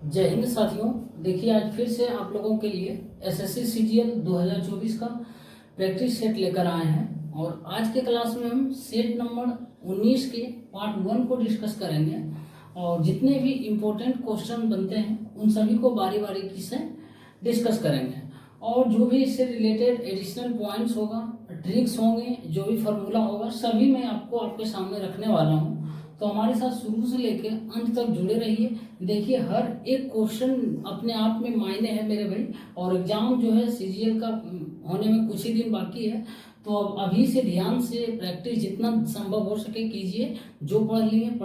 जय हिंद साथियों। देखिए आज फिर से आप लोगों के लिए एसएससी सीजीएल 2024 का प्रैक्टिस सेट लेकर आए हैं और आज के क्लास में हम सेट नंबर 19 के पार्ट 1 को डिस्कस करेंगे और जितने भी इम्पोर्टेंट क्वेश्चन बनते हैं उन सभी को बारी बारी से डिस्कस करेंगे और जो भी इससे रिलेटेड एडिशनल पॉइंट्स होगा, ट्रिक्स होंगे, जो भी फार्मूला होगा, सभी मैं आपको आपके सामने रखने वाला हूँ। तो हमारे साथ शुरू से लेकर अंत तक जुड़े रहिए। देखिए हर एक क्वेश्चन अपने आप में मायने है मेरे भाई, और एग्जाम जो है सीजीएल का होने में कुछ ही दिन बाकी है। तो अब अभी से ध्यान से प्रैक्टिस जितना संभव हो सके कीजिए। जो पढ़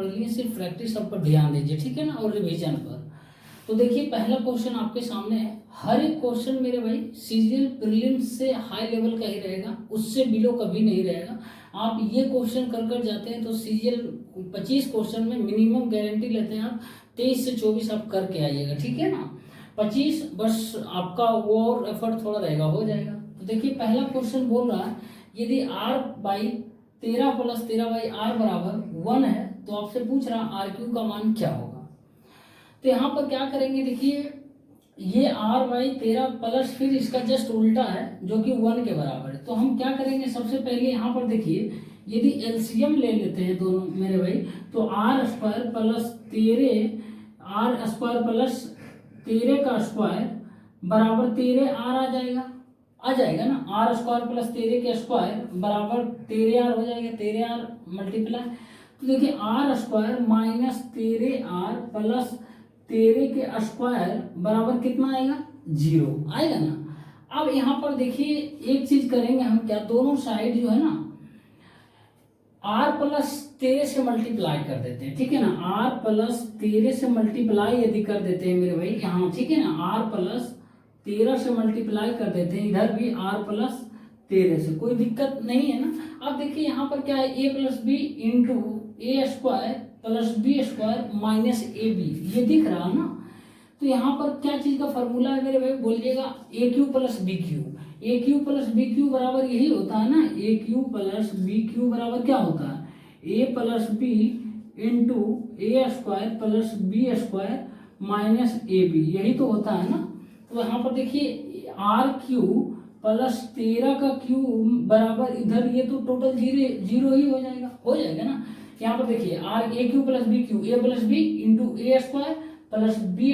लिए सिर्फ प्रैक्टिस सब पर ध्यान दीजिए, ठीक है ना, और रिविजन पर। तो देखिए पहला क्वेश्चन आपके सामने है। हर एक क्वेश्चन मेरे भाई सीजीएल प्रीलिम्स से हाई लेवल का ही रहेगा, उससे बिलो कभी नहीं रहेगा। आप ये क्वेश्चन कर जाते हैं तो सीजीएल 25 क्वेश्चन में मिनिमम गारंटी लेते हैं आप 23 से 24 आप करके आइएगा, ठीक है ना। 25 बस आपका वो और एफर्ट थोड़ा रहेगा, हो जाएगा। तो देखिए पहला क्वेश्चन बोल रहा है यदि r/13 + 13/r बराबर 1 है तो आपसे पूछ रहा RQ का मान क्या होगा। तो यहाँ पर क्या करेंगे, देखिए ये r/13 प्लस फिर इसका जस्ट उल्टा है जो कि 1 के बराबर है। तो हम क्या करेंगे, सबसे पहले यहाँ पर देखिए यदि एलसीएम ले लेते हैं दोनों मेरे भाई, तो r² प्लस 13 का स्क्वायर बराबर 13r आ जाएगा ना। r² प्लस 13 के स्क्वायर बराबर 13r हो जाएगा, 13r मल्टीप्लाई। तो देखिए r² माइनस 13r प्लस 13 के स्क्वायर बराबर कितना आएगा, 0 आएगा ना। अब यहाँ पर देखिए एक चीज करेंगे हम, क्या दोनों साइड जो है ना r प्लस 13 से मल्टीप्लाई कर देते हैं, ठीक है ना। r प्लस 13 से मल्टीप्लाई यदि कर देते हैं मेरे भाई यहाँ, ठीक है ना, r प्लस 13 से मल्टीप्लाई कर देते हैं, इधर भी r प्लस 13 से, कोई दिक्कत नहीं है ना। अब देखिए यहाँ पर क्या है, a plus B into a² plus b² minus ab, ये दिख रहा है ना। तो यहाँ पर क्या चीज का फॉर्मूला है मेरे भाई, बोलिएगा AQ plus BQ। AQ plus BQ बराबर यही होता है ना, AQ प्लस BQ बराबर क्या होता है, A plus B into a² plus b² minus AB, यही तो होता है ना। तो यहाँ पर देखिए RQ प्लस 13 का Q बराबर इधर ये तो टोटल 0 ही हो जाएगा ना। यहाँ पर देखिए AQ plus BQ, A plus B into a² plus b²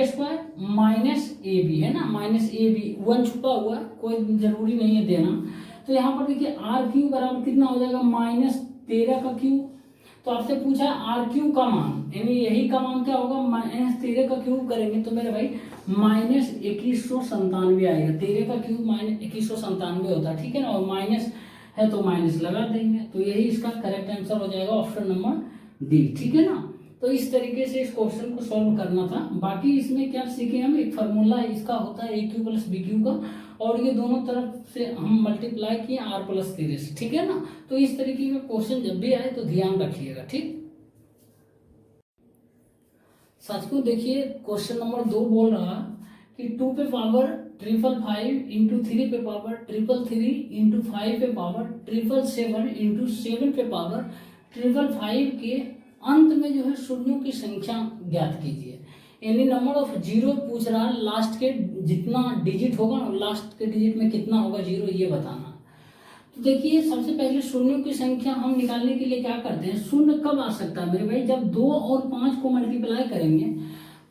minus AB है ना, माइनस AB 1 छुपा हुआ, कोई जरूरी नहीं है देना। तो यहाँ पर देखिए RQ बराबर कितना हो जाएगा, माइनस 13 का Q। तो आपसे पूछा RQ का मान, यानी यही का मान क्या होगा, माइनस 13 का क्यूब करेंगे तो मेरे भाई माइनस 2197 आएगा। 13 का क्यूब माइनस 2197 होता है, ठीक है ना, और माइनस है तो माइनस लगा देंगे। तो यही इसका करेक्ट आंसर हो जाएगा, ऑप्शन नंबर डी, ठीक है ना। तो इस तरीके से इस क्वेश्चन को सॉल्व करना था। बाकी इसमें क्या सीखे हम, एक फार्मूला इसका होता है AQ प्लस BQ का, और ये दोनों तरफ से हम मल्टीप्लाई किए r प्लस 13 से, ठीक है ना। तो इस तरीके का क्वेश्चन जब भी आए तो ध्यान रखिएगा, ठीक। साथियों देखिए क्वेश्चन नंबर 2 बोल रहा कि 2 पे पावर 555 इंटू 3 पे पावर 333 इंटू 5 पे पावर 777 इंटू 7 पे पावर 555 के अंत में जो है शून्यों की संख्या ज्ञात कीजिए। यानी नंबर ऑफ जीरो पूछ रहा है, लास्ट के जितना डिजिट होगा ना, लास्ट के डिजिट में कितना होगा जीरो, ये बताना। तो देखिए सबसे पहले शून्यों की संख्या हम निकालने के लिए क्या करते हैं, शून्य कब आ सकता है मेरे भाई, जब 2 और 5 को मल्टीप्लाई करेंगे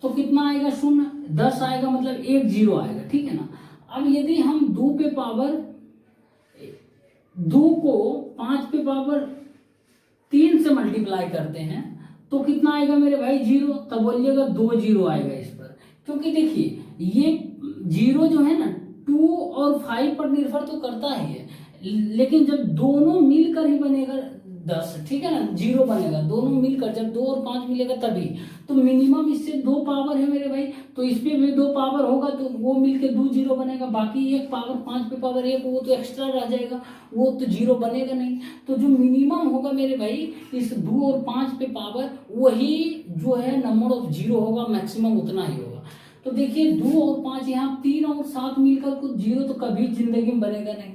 तो कितना आएगा, शून्य 10 आएगा, मतलब 1 0 आएगा, ठीक है ना। अब यदि हम 2 पे पावर 2 को 5 पे पावर 3 से मल्टीप्लाई करते हैं तो कितना आएगा मेरे भाई, 0। तब बोलिएगा 2 0 आएगा इस पर, क्योंकि देखिए ये 0 जो है ना 2 और 5 पर निर्भर तो करता ही है, लेकिन जब दोनों मिलकर ही बनेगा 10, ठीक है ना, 0 बनेगा, दोनों मिलकर जब 2 और 5 मिलेगा तभी। तो मिनिमम इससे 2 पावर है मेरे भाई, तो इस पे भी 2 पावर होगा तो वो मिलकर 2 0 बनेगा। बाकी एक पावर 5 पे पावर 1 वो तो एक्स्ट्रा रह जाएगा, वो तो 0 बनेगा नहीं। तो जो मिनिमम होगा मेरे भाई इस 2 और 5 पे पावर, वही जो है नंबर ऑफ जीरो होगा, मैक्सिमम उतना ही होगा। तो देखिए 2 और 5 यहाँ 3 और 7 मिलकर कुछ 0 तो कभी जिंदगी में बनेगा नहीं।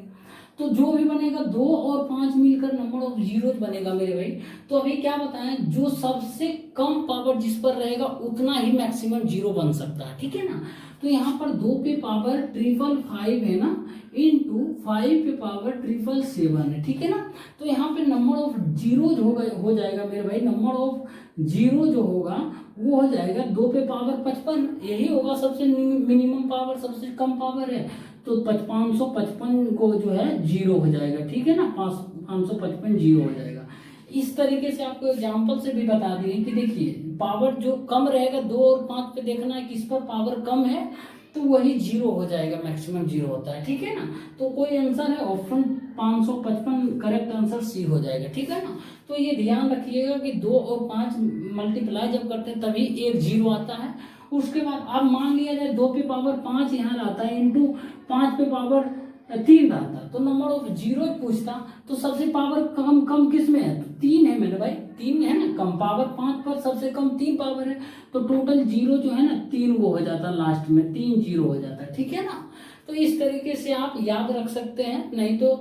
तो जो भी बनेगा 2 और 5 मिलकर नंबर ऑफ जीरोज बनेगा मेरे भाई। तो अभी क्या बताएं, जो सबसे कम पावर जिस पर रहेगा उतना ही मैक्सिमम जीरो बन सकता है, ठीक है ना। तो यहाँ पर 2 पे पावर 555 है ना, इंटू 5 पे पावर 777 है, ठीक है ना। तो यहाँ पे नंबर ऑफ जीरोज हो जाएगा मेरे भाई, नंबर ऑफ जीरो जो होगा वो हो जाएगा 2 पे पावर 55, यही होगा सबसे मिनिमम पावर, सबसे कम पावर है। तो 555 को जो है जीरो हो जाएगा, ठीक है ना, 555 जीरो हो जाएगा। इस तरीके से आपको एग्जाम्पल से भी बता दिए कि देखिए पावर जो कम रहेगा 2 और 5 पे देखना है किस पर पावर कम है, तो वही जीरो हो जाएगा, मैक्सिमम जीरो होता है, ठीक है ना। तो कोई आंसर है ऑप्शन 555, करेक्ट आंसर सी हो जाएगा, ठीक है ना। तो ये ध्यान रखिएगा कि 2 और 5 मल्टीप्लाई जब करते हैं तभी एक जीरो आता है। उसके बाद अब मान लिया जाए 2 पे पावर 5 यहाँ आता है, इंटू 5 पे पावर 3 आता, तो नंबर ऑफ जीरो पूछता, तो सबसे पावर कम कम किस में है, तो 3 है मेरे भाई, 3 है ना कम पावर, 5 पर सबसे कम 3 पावर है, तो टोटल जीरो जो है ना 3 वो हो जाता है, लास्ट में 3 जीरो हो जाता है, ठीक है ना। तो इस तरीके से आप याद रख सकते हैं, नहीं तो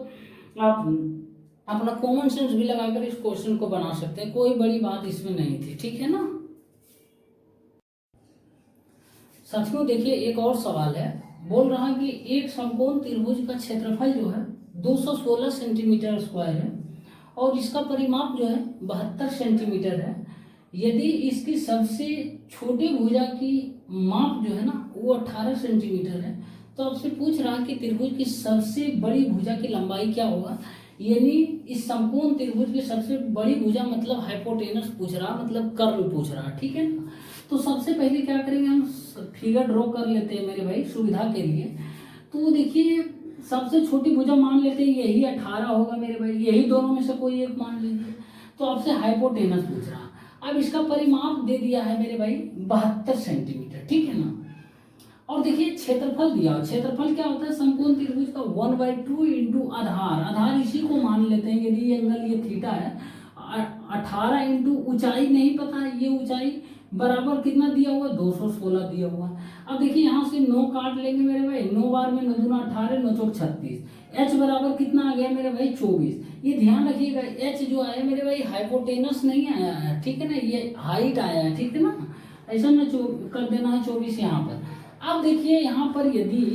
आप अपना कॉमन सेंस भी लगाकर इस क्वेश्चन को बना सकते हैं, कोई बड़ी बात इसमें नहीं थी, ठीक है ना। साथियों देखिए एक और सवाल है, बोल रहा है कि एक समकोण त्रिभुज का क्षेत्रफल जो है 216 सेंटीमीटर स्क्वायर है और इसका परिमाप जो है 72 सेंटीमीटर है। यदि इसकी सबसे छोटी भुजा की माप जो है ना वो 18 सेंटीमीटर है, तो आपसे पूछ रहा है कि त्रिभुज की सबसे बड़ी भुजा की लंबाई क्या होगा। यानी इस समकोण त्रिभुज की सबसे बड़ी भुजा मतलब हाइपोटेनस पूछ रहा, मतलब कर्ल पूछ रहा, ठीक है ना। तो सबसे पहले क्या करेंगे, हम फिगर ड्रॉ कर लेते हैं मेरे भाई सुविधा के लिए। तो देखिए सबसे छोटी भुजा मान लेते हैं, यही 18 होगा मेरे भाई, यही दोनों में से कोई एक मान लीजिए। तो आपसे हाइपोटेनस पूछ रहा, अब इसका परिमाप दे दिया है मेरे भाई 72 सेंटीमीटर, ठीक है ना। और देखिए क्षेत्रफल दिया, क्षेत्रफल क्या होता है, समकोण त्रिभुज का 1/2 इंटू आधार, आधार इसी को मान लेते हैं, यदि एंगल ये थीटा है, 18 इंटू ऊंचाई नहीं पता है, ये ऊंचाई बराबर कितना दिया हुआ, 216 दिया हुआ। अब देखिए यहाँ से 9 काट लेंगे मेरे भाई, 9 बार में 9 दूना 18, 9 चौक 36, एच बराबर कितना आ गया मेरे भाई 24। ये ध्यान रखिएगा एच जो आया मेरे भाई हाइपोटेनस नहीं आया है, ठीक है ना, ये हाइट आया है, ठीक है ना, ऐसा ना कर देना है 24 यहाँ पर। अब देखिए यहाँ पर यदि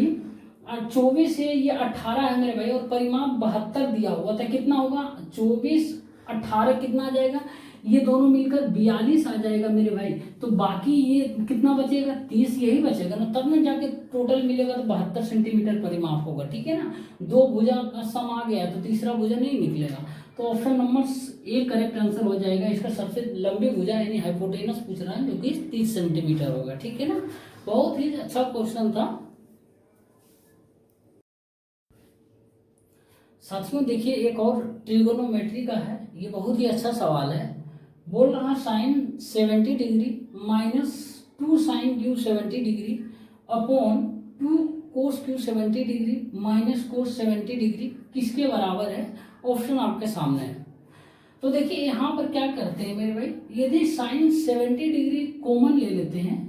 24 है, ये 18 है मेरे भाई और परिमाप 72 दिया हुआ था, कितना होगा 24 18 कितना आ जाएगा, ये दोनों मिलकर 42 आ जाएगा मेरे भाई। तो बाकी ये कितना बचेगा 30, यही बचेगा ना, तब ना जाके टोटल मिलेगा तो 72 सेंटीमीटर परिमाप होगा, ठीक है ना। 2 भुजा का सम आ गया तो तीसरा भुजा नहीं निकलेगा, तो option number A correct answer हो जाएगा। इसका सबसे लंबी भुजा यानी हाइपोटेनस पूछ रहा है जो कि 30 सेंटीमीटर होगा, ठीक है ना। बहुत ही अच्छा क्वेश्चन था। साथियों देखिए एक और ट्रिगोनोमेट्री का है, ये बहुत ही अच्छा सवाल है। बोल रहा sine 70 degree minus 2 sine Q 70 degree upon 2 cos Q 70 degree minus cos 70 degree किसके बराबर है। ऑप्शन आपके सामने है। तो देखिए यहाँ पर क्या करते हैं मेरे भाई, यदि साइन 70 डिग्री कॉमन ले लेते हैं,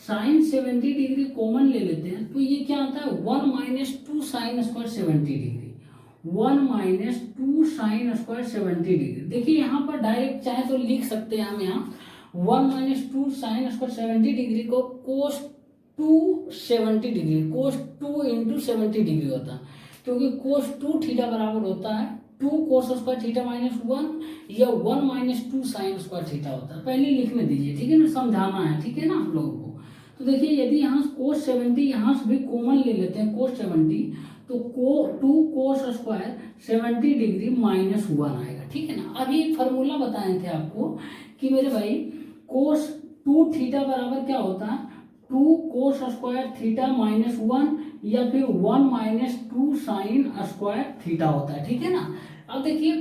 साइन 70 डिग्री कॉमन ले लेते हैं, तो ये क्या आता है 1 minus 2 sine square 70 degree, 1 minus 2 sine square 70 degree. देखिए यहाँ पर डायरेक्ट चाहे तो लिख सकते हैं हम यहाँ 1 माइनस 2 साइन स्क्वायर 70 डिग्री को कोस 2 70 डिग्री, कोस 2 इंटू 70 डिग्री होता है, क्योंकि कोस 2 थीटा बराबर होता है 2 कोस स्क्वायर थीटा माइनस 1 या 1 माइनस 2 साइन स्क्वायर थीटा होता है। पहले लिखने दीजिए, ठीक है ना, समझाना है, ठीक है ना आप लोगों को। तो देखिए यदि यहाँ कोस 70 यहाँ से भी कॉमन ले लेते हैं कोस 70, तो 2 कोस स्क्वायर 70 डिग्री माइनस 1 आएगा, ठीक है ना। अभी एक फार्मूला बताए थे आपको कि मेरे भाई कोस 2 थीटा बराबर क्या होता है 2 कोस स्क्वायर थीटा माइनस 1 या फिर 1 माइनस 2 साइन स्क्वायर थीटा होता है, ठीक है ना। अब देखिए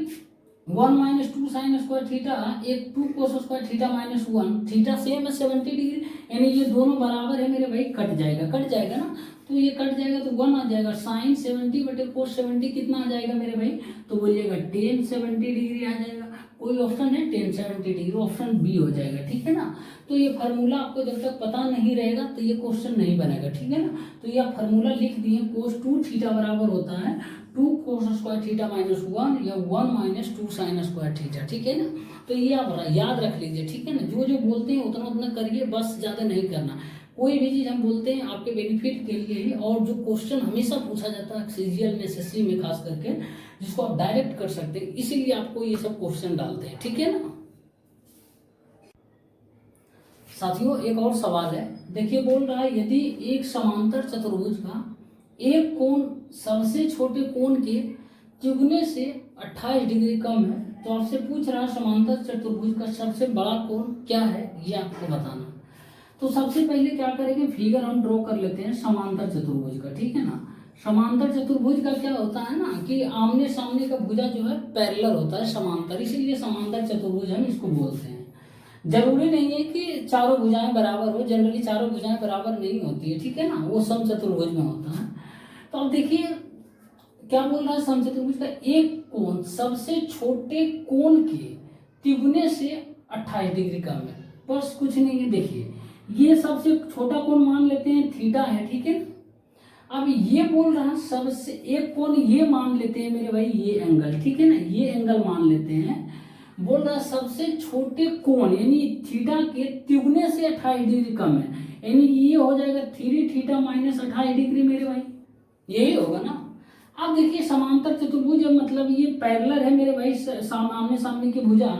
1 माइनस 2 साइन स्क्वायर थीटा, एक 2 cos square theta minus 1, theta same है 70 डिग्री, यानी ये दोनों बराबर है मेरे भाई, कट जाएगा ना, तो ये कट जाएगा तो 1 आ जाएगा, साइन 70 बटे कोस 70 कितना आ जाएगा मेरे भाई, तो बोलिएगा टेन 70 डिग्री आ जाएगा। कोई ऑप्शन है 1070 डिग्री, ऑप्शन बी हो जाएगा, ठीक है ना। तो ये फार्मूला आपको जब तक पता नहीं रहेगा तो ये क्वेश्चन नहीं बनेगा, ठीक है ना। तो ये फार्मूला लिख दिए, cos 2 थीटा बराबर होता है 2 cos स्क्वायर थीटा माइनस 1 या 1 माइनस 2 साइन स्क्वायर थीटा, ठीक है ना। तो ये आप याद रख लीजिए, ठीक है ना। जो जो बोलते हैं उतना उतना करिए, बस ज़्यादा नहीं करना। कोई भी चीज़ हम बोलते हैं आपके बेनिफिट के लिए ही, और जो क्वेश्चन हमेशा पूछा जाता है सीजीएल में, एसएससी में खास करके, जिसको आप डायरेक्ट कर सकते हैं, इसीलिए आपको ये सब क्वेश्चन डालते हैं, ठीक है ना। साथियों एक और सवाल है, देखिए बोल रहा है यदि एक समांतर चतुर्भुज का एक कोण सबसे छोटे कोण के तिगुने से 28 डिग्री कम है, तो आपसे पूछ रहा है समांतर चतुर्भुज का सबसे बड़ा कोण क्या है, ये आपको बताना। तो सबसे पहले क्या करेंगे, फिगर हम ड्रॉ कर लेते हैं समांतर चतुर्भुज का, ठीक है ना। समांतर चतुर्भुज का क्या होता है ना कि आमने सामने का भुजा जो है पैरेलल होता है, समांतर, इसीलिए समांतर चतुर्भुज हम इसको बोलते हैं। जरूरी नहीं है कि चारों भुजाएं बराबर हो, जनरली चारों भुजाएं बराबर नहीं होती है, ठीक है ना, वो समचतुर्भुज में होता है। तो अब देखिए क्या बोल रहा है, समचतुर्भुज का एक कोण सबसे छोटे कोण के तिगुने से 28 डिग्री कम है, बस कुछ नहीं है। देखिए ये सबसे छोटा कोण मान लेते हैं थीटा है, ठीक है। अब ये बोल रहा है सबसे एक कोण ये मान लेते हैं मेरे भाई ये एंगल, ठीक है ना, ये एंगल मान लेते हैं। बोल रहा है सबसे छोटे कोण यानी थीटा के तिगुने से 28 डिग्री कम है, यानी ये हो जाएगा 3 थीटा माइनस 28 डिग्री मेरे भाई, यही होगा ना। अब देखिए समांतर चतुर्भुज मतलब ये पैरेलल है मेरे भाई, आमने सामने की भुजा,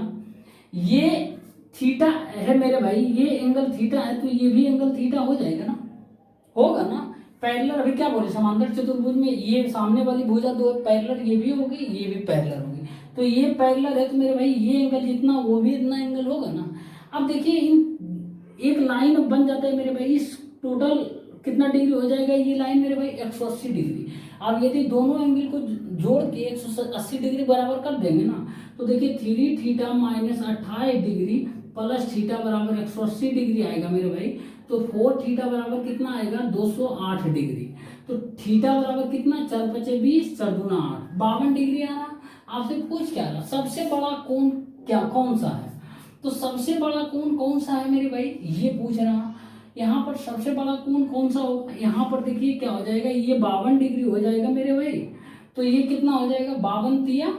ये थीटा है मेरे भाई, ये एंगल थीटा है, तो ये भी एंगल थीटा हो जाएगा ना, होगा ना। पैरेलल अभी क्या बोले, समांतर चतुर्भुज में ये सामने वाली भुजा दो पैरेलल, ये भी होगी ये भी पैरेलल होगी, तो ये पैरेलल है तो मेरे भाई ये एंगल जितना वो भी इतना एंगल होगा ना। अब देखिए इन एक लाइन बन जाता है मेरे भाई, इस टोटल कितना डिग्री हो जाएगा ये लाइन मेरे भाई 180 डिग्री। अब यदि दोनों एंगल को जोड़ के 180 डिग्री बराबर कर देंगे ना, तो देखिए 3 theta minus 28 degree plus theta बराबर 180 डिग्री आएगा मेरे भाई। तो 4 थीटा बराबर कितना आएगा 208 डिग्री। तो थीटा बराबर कितना 4 × 20 4 × 8 52 डिग्री आ रहा। आपसे पूछ क्या रहा, सबसे बड़ा कोण क्या कौन सा है, तो सबसे बड़ा कोण कौन सा है मेरे भाई ये पूछ रहा। यहाँ पर सबसे बड़ा कोण कौन सा होगा, यहाँ पर देखिए क्या हो जाएगा, ये 52 डिग्री हो जाएगा मेरे भाई। तो ये कितना हो जाएगा 52 तिया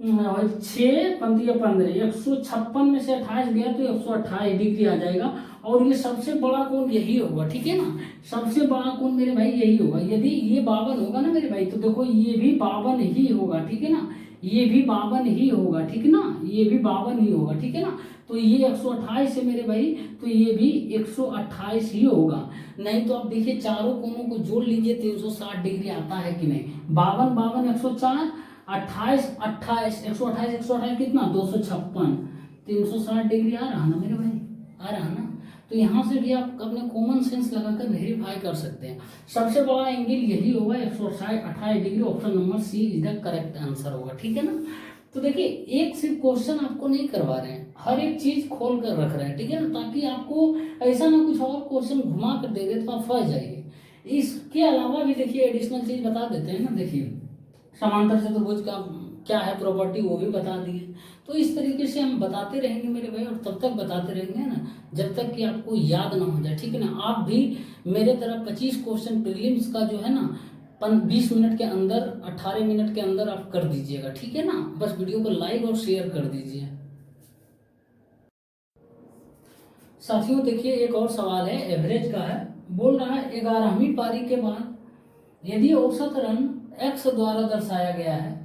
6 पंतिया 15, 156 में से 28 गया तो 128 डिग्री आ जाएगा। और ये सबसे बड़ा कोण यही होगा, ठीक है ना, सबसे बड़ा कोण मेरे भाई यही होगा। यदि ये 52 होगा ना मेरे भाई, तो देखो ये भी 52 ही होगा, ठीक है ना, ये भी 52 ही होगा, ठीक है ना, ये भी 52 ही होगा, ठीक है ना। तो ये 128 है मेरे भाई, तो ये भी 128 ही होगा। नहीं तो आप देखिए चारों कोणों को जोड़ लीजिए 360 डिग्री आता है कि नहीं, 52 52 104 28 28 128 128 कितना 256 360 डिग्री आ रहा ना मेरे भाई, आ रहा ना। तो यहाँ से भी आप अपने कॉमन सेंस लगाकर वेरीफाई कर सकते हैं, सबसे बड़ा एंगल यही होगा 128 degree, option number C is the correct answer होगा, ठीक है ना। तो देखिए एक सिर्फ क्वेश्चन आपको नहीं करवा रहे हैं, हर एक चीज खोल कर रख रहे हैं, ठीक है ना, ताकि आपको ऐसा ना कुछ और क्वेश्चन घुमा कर दे दे तो आप फंस जाइए। इसके अलावा भी देखिए एडिशनल चीज बता देते हैं ना, देखिए समांतर चतुर्भुज का क्या है प्रॉपर्टी वो भी बता दिए। तो इस तरीके से हम बताते रहेंगे मेरे भाई, और तब तक बताते रहेंगे ना जब तक कि आपको याद ना हो जाए, ठीक है ना। आप भी मेरे तरफ 25 क्वेश्चन प्रीलिम्स का जो है ना 20 मिनट के अंदर 18 मिनट के अंदर आप कर दीजिएगा, ठीक है ना। बस वीडियो को लाइक और शेयर कर दीजिए। साथियों देखिए एक और सवाल है, एवरेज का है। बोल रहा है 11वीं पारी के बाद यदि औसत रन x द्वारा दर्शाया गया है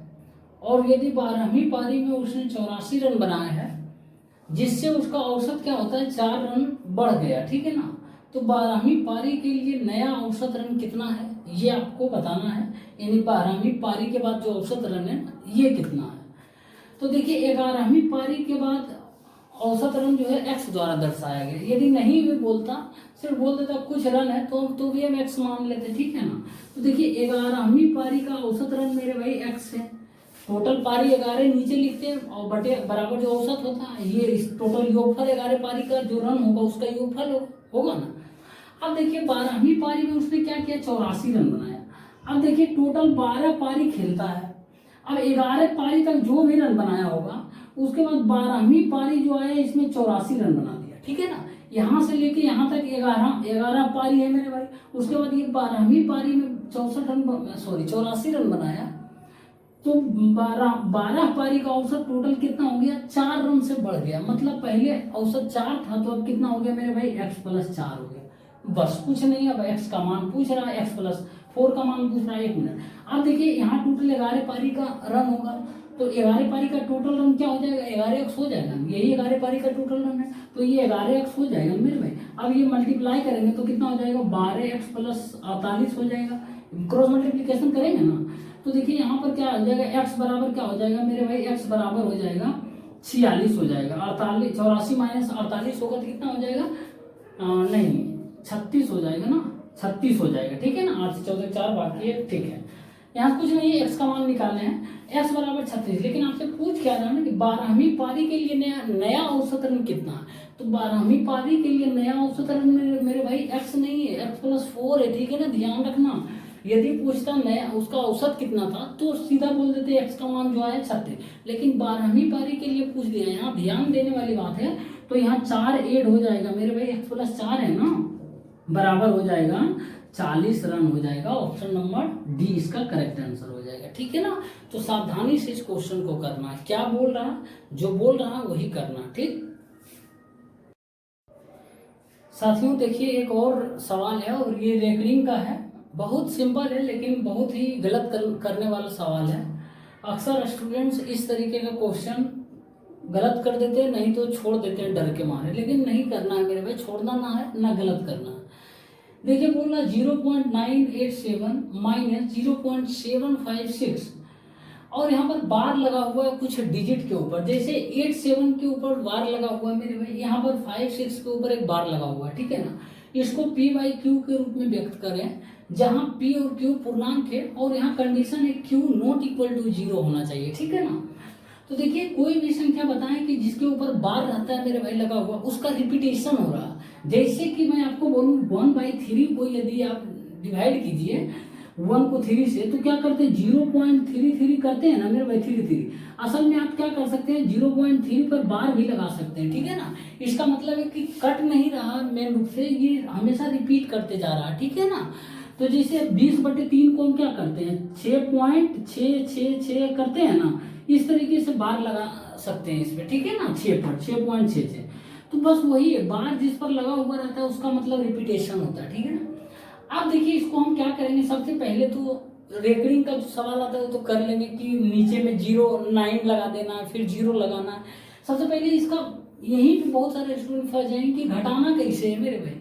और यदि 12वीं पारी में उसने 84 रन बनाए हैं, जिससे उसका औसत क्या होता है 4 रन बढ़ गया, ठीक है ना। तो 12वीं पारी के लिए नया औसत रन कितना है ये आपको बताना है, यानी 12वीं पारी के बाद जो औसत रन है ये कितना है। तो देखिए 11वीं पारी के बाद औसत रन जो है x द्वारा दर्शाया गया। यदि नहीं भी बोलता, सिर्फ बोल देता कुछ रन है तो भी हम x मान लेते, ठीक है ना। तो देखिए 11वीं पारी का औसत रन मेरे भाई x है, टोटल पारी 11 नीचे लिखते हैं और बटे बराबर जो औसत होता है ये इस टोटल योगफल 11 पारी का जो रन होगा उसका योगफल होगा ना। अब देखिए 12वीं पारी में उसने क्या किया 84 रन बनाया। अब देखिए टोटल 12 पारी खेलता है, अब 11 पारी तक जो भी रन बनाया होगा उसके बाद 12वीं पारी जो आया इसमें 84 रन बना दिया, ठीक है ना। यहाँ से लेके यहाँ तक 11 पारी है मेरे भाई। उसके बाद ये 12वीं पारी में 84 रन बनाया, तो 12 पारी का औसत टोटल कितना हो गया, 4 रन से बढ़ गया। मतलब पहले औसत 4 था, तो अब कितना हो गया मेरे भाई, x+4 हो गया। बस कुछ नहीं, अब x का मान पूछ रहा है, x+4 का मान पूछ रहा है। 1 मिनट, अब देखिए यहाँ टोटल 11 पारी का रन होगा, तो 11 पारी का टोटल रन क्या हो जाएगा, 11x हो जाएगा। यही 11 पारी का टोटल रन है, तो ये 11x हो जाएगा मेरे भाई। अब ये मल्टीप्लाई करेंगे तो कितना हो जाएगा, 12x+48 हो जाएगा। क्रॉस मल्टीप्लीकेशन करेंगे ना, तो देखिए यहाँ पर क्या हो जाएगा, x बराबर क्या हो जाएगा मेरे भाई, x बराबर हो जाएगा 46 हो जाएगा। 84 माइनस 48 होगा तो कितना हो जाएगा, नहीं 36 हो जाएगा ना, 36 हो जाएगा, ठीक है ना। 8 से 14 4 बाकी है, ठीक है। यहाँ कुछ नहीं है, x का मान निकालने हैं, x बराबर 36। लेकिन आपसे पूछ क्या रहा है कि 12वीं पारी के लिए नया औसत रन कितना है, तो 12वीं पारी के लिए नया औसत रन मेरे भाई x नहीं है, x+4 है, ठीक है ना, ध्यान रखना। यदि पूछता नया उसका औसत कितना था तो सीधा बोल देते x का मान जो है 36, लेकिन 12वीं पारी के लिए पूछ दिया, यहाँ ध्यान देने वाली बात है। तो यहाँ 4 ऐड हो जाएगा मेरे भाई, x+4 है ना, बराबर हो जाएगा 40 रन हो जाएगा। ऑप्शन नंबर डी इसका करेक्ट आंसर हो जाएगा, ठीक है ना। तो सावधानी से इस क्वेश्चन को करना है, क्या बोल रहा है, जो बोल रहा है वही करना, ठीक। साथियों देखिए एक और सवाल है, और ये रेकरिंग का है, बहुत सिंपल है लेकिन बहुत ही गलत करने वाला सवाल है। अक्सर स्टूडेंट्स इस तरीके का क्वेश्चन गलत कर देते हैं, नहीं तो छोड़ देते हैं डर के मारे, लेकिन नहीं करना है मेरे भाई, छोड़ना ना है ना गलत करना है। देखिए बोल रहा 0.987 माइनस 0.756, और यहाँ पर बार लगा हुआ है कुछ डिजिट के ऊपर, जैसे 87 के ऊपर बार लगा हुआ है मेरे भाई, यहाँ पर 56 के ऊपर एक बार लगा हुआ है, ठीक है ना। इसको p/q के रूप में व्यक्त करें, जहाँ p और q पूर्णांक है, और यहाँ कंडीशन है q नॉट इक्वल टू 0 होना चाहिए, ठीक है ना। तो देखिए कोई भी संख्या बताएं कि जिसके ऊपर बार रहता है मेरे भाई लगा हुआ, उसका रिपीटेशन हो रहा। जैसे कि मैं आपको बोलूँ 1/3 को यदि आप डिवाइड कीजिए 1 को 3 से, तो क्या करते हैं 0.33 करते हैं ना मेरे भाई, 33। असल में आप क्या कर सकते हैं 0.3 पर बार भी लगा सकते हैं, ठीक है ना। इसका मतलब है कि कट नहीं रहा मेन रूप से, ये हमेशा रिपीट करते जा रहा है, ठीक है ना। तो जैसे 20/3 को हम क्या करते हैं 6.666 करते हैं ना, इस तरीके से बार लगा सकते हैं इसमें, ठीक है ना। 6.66, तो बस वही है, बार जिस पर लगा हुआ रहता है उसका मतलब रिपीटेशन होता है, ठीक है ना। अब देखिए इसको हम क्या करेंगे, सबसे पहले तो रेकरिंग का जो सवाल आता है वो तो कर लेंगे कि नीचे में 0.9 लगा देना है, फिर 0 लगाना है। सबसे पहले इसका यहीं पे बहुत सारे स्टूडेंट फंस जाएंगे कि घटाना कैसे है मेरे भाई,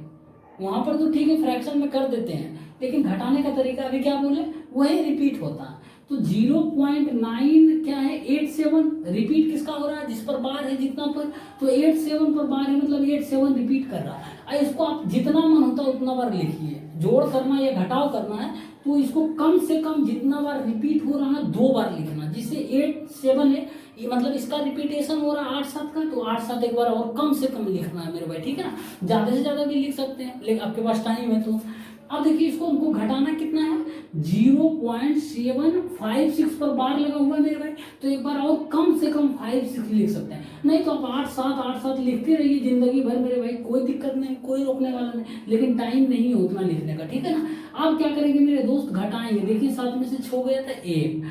वहां पर तो ठीक है फ्रैक्शन में कर देते हैं, लेकिन घटाने का तरीका अभी क्या बोले, वही रिपीट होता है। तो 0.9 क्या है 87, रिपीट किसका हो रहा है, जिस पर बार है जितना पर, तो 87 पर बार है, मतलब 87 रिपीट कर रहा है। इसको आप जितना मन होता है उतना बार लिखिए, जोड़ करना या घटाव करना है तो इसको कम से कम जितना बार रिपीट हो रहा है 2 बार लिखना। जिससे 87 है, ये मतलब इसका रिपीटेशन हो रहा है 8-7 का, तो 8-7 एक बार और कम से कम लिखना है मेरे भाई, ठीक है ना। ज्यादा से ज्यादा भी लिख सकते हैं, लेकिन आपके पास टाइम है तो। अब देखिए इसको हमको घटाना कितना है, 0.756 पर बार लगा हुआ है मेरे भाई, तो एक बार और कम से कम 56 लिख सकते हैं। नहीं तो आप 8-7 लिखते रहिए जिंदगी भर मेरे भाई, कोई दिक्कत नहीं, कोई रोकने वाला नहीं, लेकिन टाइम नहीं है उतना लिखने का, ठीक है ना। आप क्या करेंगे मेरे दोस्त, घटाएंगे। देखिए 7 में से 6 गया था 1,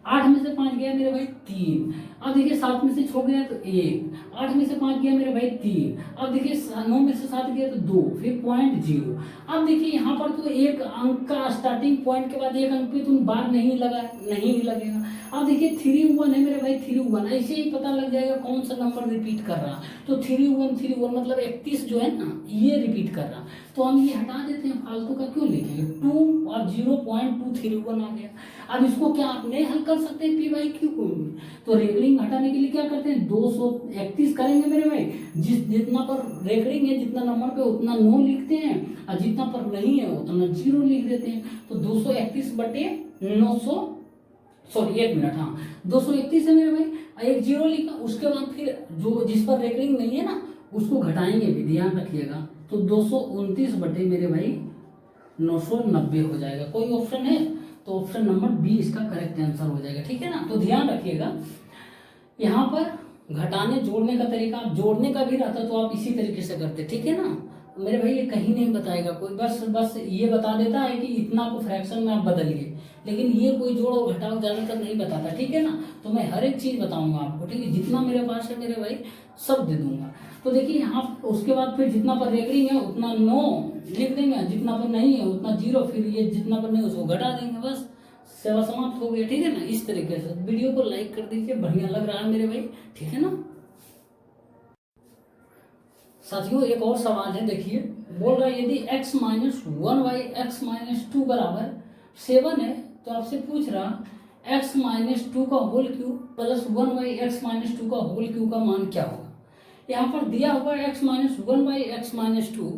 8 में से 5 गया मेरे भाई 3, अब देखिए 7 में से 6 गया तो 1, 8 में से 5 गया मेरे भाई 3, अब देखिए 9 में से 7 गया तो 2, फिर 0.0। अब देखिए यहाँ पर तो एक अंक का स्टार्टिंग पॉइंट के बाद एक अंक पे तुम बार नहीं लगेगा। अब देखिए 3 1 है मेरे भाई, 3 1, ऐसे ही पता लग जाएगा कौन सा नंबर रिपीट कर रहा। तो 3 1 मतलब 31 जो है ना ये रिपीट कर रहा, तो हम ये हटा देते हैं, फालतू का क्यों लिखेंगे। 2 और 0.231 आ गया। अब इसको क्या आपने हल कर सकते हैं p/q को, तो रेकरिंग हटाने के लिए क्या करते हैं 231 करेंगे मेरे भाई, जितना पर रेकरिंग है जितना नंबर पे उतना 9 लिखते हैं, और जितना पर नहीं है उतना 0 लिख देते हैं। तो 231/900, सॉरी 1 मिनट, हाँ 231 है मेरे भाई, एक 0 लिखा, उसके बाद फिर जो जिस पर रेकरिंग नहीं है ना उसको घटाएंगे भी, ध्यान रखिएगा। तो 229 बटे मेरे भाई 990 हो जाएगा। कोई ऑप्शन है तो ऑप्शन नंबर बी इसका करेक्ट आंसर हो जाएगा, ठीक है ना। तो ध्यान रखिएगा यहाँ पर घटाने जोड़ने का तरीका, आप जोड़ने का भी रहता तो आप इसी तरीके से करते, ठीक है ना। मेरे भाई ये कहीं नहीं बताएगा कोई, बस ये बता देता है कि इतना को फ्रैक्शन में आप बदलिए, लेकिन ये कोई जोड़ो घटाओ ज़्यादातर नहीं बताता, ठीक है ना। तो मैं हर एक चीज़ बताऊंगा आपको, ठीक है, जितना मेरे पास है मेरे भाई सब दे दूंगा। तो देखिए यहाँ उसके बाद फिर जितना पर रेकरिंग है उतना 9 लिख देंगे, जितना पर नहीं है उतना 0, फिर ये जितना पर नहीं उसको घटा देंगे, बस सेवा समाप्त हो गया, ठीक है ना। इस तरीके से वीडियो को लाइक कर दीजिए, बढ़िया लग रहा है मेरे भाई, ठीक है ना। साथियों एक और सवाल है, देखिए बोल रहा है यदि x माइनस 1/(x-2) बराबर 7 है, तो आपसे पूछ रहा x-2 का होल क्यूब प्लस 1/(x-2) का होल क्यूब का मान क्या होगा। यहाँ पर दिया हुआ है x-1/(x-2),